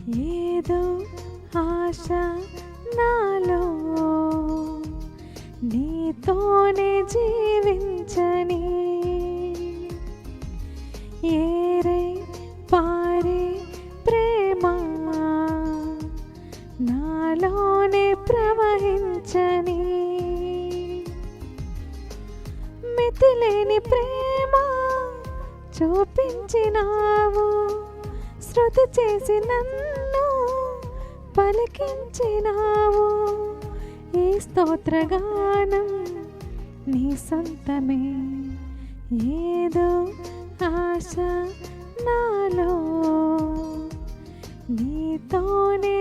ఏదో ఆశ నాలో నీతోనే జీవించని, ఏరే పారే ప్రేమ నాలోనే ప్రవహించని, మితిలేని ప్రేమ చూపించినావు, శృతి చేసి నన్ను పలికించినావు. ఈ స్తోత్రగానం నీ సొంతమే. ఏదో ఆశ నాలో నీతోనే